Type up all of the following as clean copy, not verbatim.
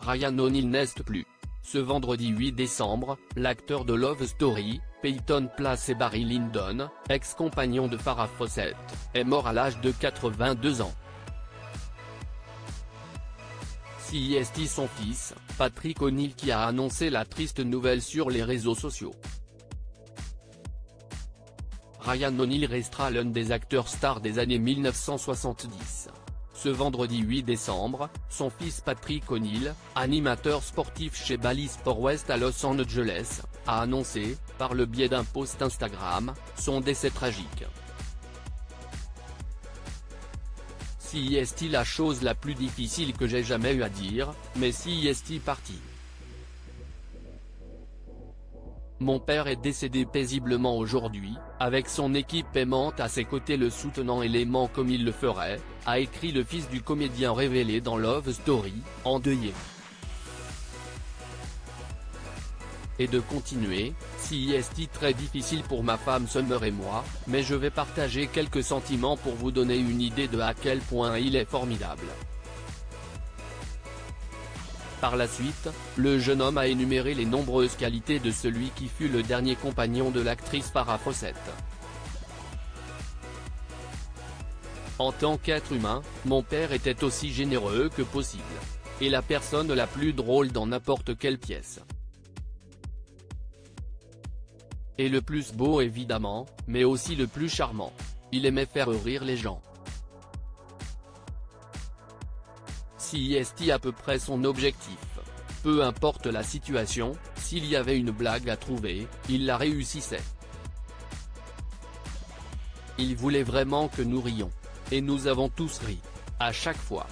Ryan O'Neal n'est plus. Ce vendredi 8 décembre, l'acteur de Love Story, Peyton Place et Barry Lyndon, ex-compagnon de Farrah Fawcett, est mort à l'âge de 82 ans. C'est son fils, Patrick O'Neal qui a annoncé la triste nouvelle sur les réseaux sociaux. Ryan O'Neal restera l'un des acteurs stars des années 1970. Ce vendredi 8 décembre, son fils Patrick O'Neal, animateur sportif chez Bally Sport West à Los Angeles, a annoncé, par le biais d'un post Instagram, son décès tragique. C'est la chose la plus difficile que j'ai jamais eu à dire, mais c'est parti. Mon père est décédé paisiblement aujourd'hui, avec son équipe aimante à ses côtés le soutenant et l'aimant comme il le ferait, a écrit le fils du comédien révélé dans Love Story, endeuillé. Et de continuer, c'est très difficile pour ma femme Summer et moi, mais je vais partager quelques sentiments pour vous donner une idée de à quel point il est formidable. Par la suite, le jeune homme a énuméré les nombreuses qualités de celui qui fut le dernier compagnon de l'actrice Farrah Fawcett. En tant qu'être humain, mon père était aussi généreux que possible. Et la personne la plus drôle dans n'importe quelle pièce. Et le plus beau évidemment, mais aussi le plus charmant. Il aimait faire rire les gens. C'est à peu près son objectif. Peu importe la situation, s'il y avait une blague à trouver, il la réussissait. Il voulait vraiment que nous rions. Et nous avons tous ri. À chaque fois.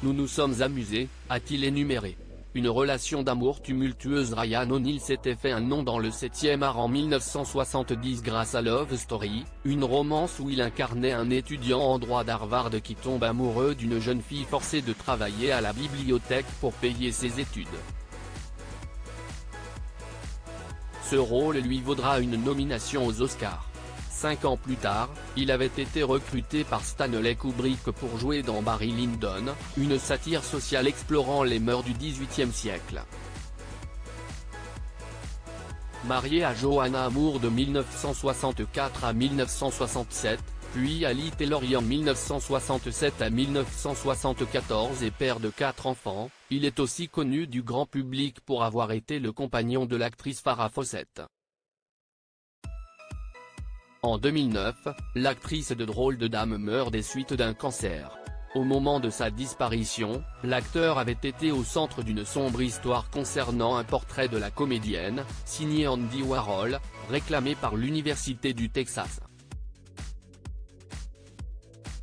Nous nous sommes amusés, a-t-il énuméré. Une relation d'amour tumultueuse. Ryan O'Neal s'était fait un nom dans le 7e art en 1970 grâce à Love Story, une romance où il incarnait un étudiant en droit d'Harvard qui tombe amoureux d'une jeune fille forcée de travailler à la bibliothèque pour payer ses études. Ce rôle lui vaudra une nomination aux Oscars. 5 ans plus tard, il avait été recruté par Stanley Kubrick pour jouer dans Barry Lyndon, une satire sociale explorant les mœurs du XVIIIe siècle. Marié à Joanna Moore de 1964 à 1967, puis à Lee Taylor en 1967 à 1974 et père de 4 enfants, il est aussi connu du grand public pour avoir été le compagnon de l'actrice Farrah Fawcett. En 2009, l'actrice de Drôle de Dame meurt des suites d'un cancer. Au moment de sa disparition, l'acteur avait été au centre d'une sombre histoire concernant un portrait de la comédienne, signé Andy Warhol, réclamé par l'Université du Texas.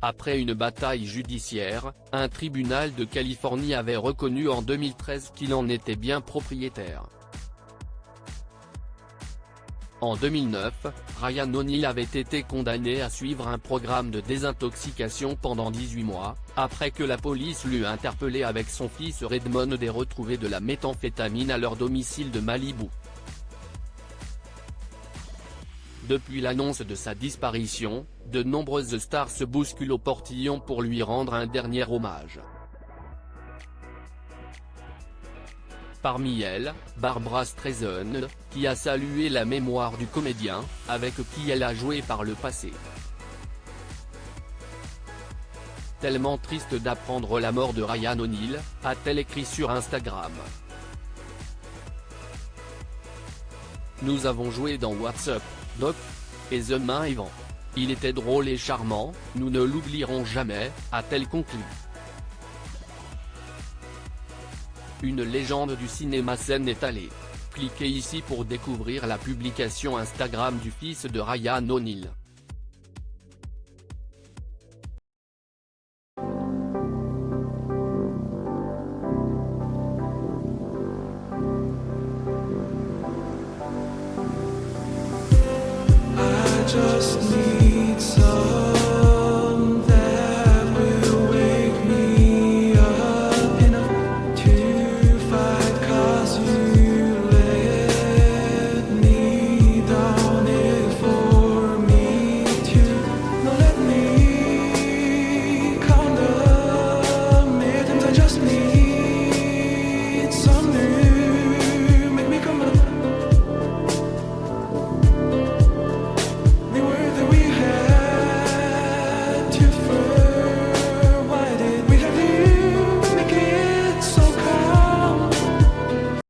Après une bataille judiciaire, un tribunal de Californie avait reconnu en 2013 qu'il en était bien propriétaire. En 2009, Ryan O'Neal avait été condamné à suivre un programme de désintoxication pendant 18 mois, après que la police l'eut interpellé avec son fils Redmond et retrouvé de la méthamphétamine à leur domicile de Malibu. Depuis l'annonce de sa disparition, de nombreuses stars se bousculent au portillon pour lui rendre un dernier hommage. Parmi elles, Barbra Streisand, qui a salué la mémoire du comédien, avec qui elle a joué par le passé. Tellement triste d'apprendre la mort de Ryan O'Neal, a-t-elle écrit sur Instagram. Nous avons joué dans What's Up, Doc? Et The Main Event. Il était drôle et charmant, nous ne l'oublierons jamais, a-t-elle conclu. Une légende du cinéma scène étalée. Cliquez ici pour découvrir la publication Instagram du fils de Ryan O'Neal. I just need some that will wake me up enough to fight, 'cause you let me down it for me to. Now let me count the millions you first.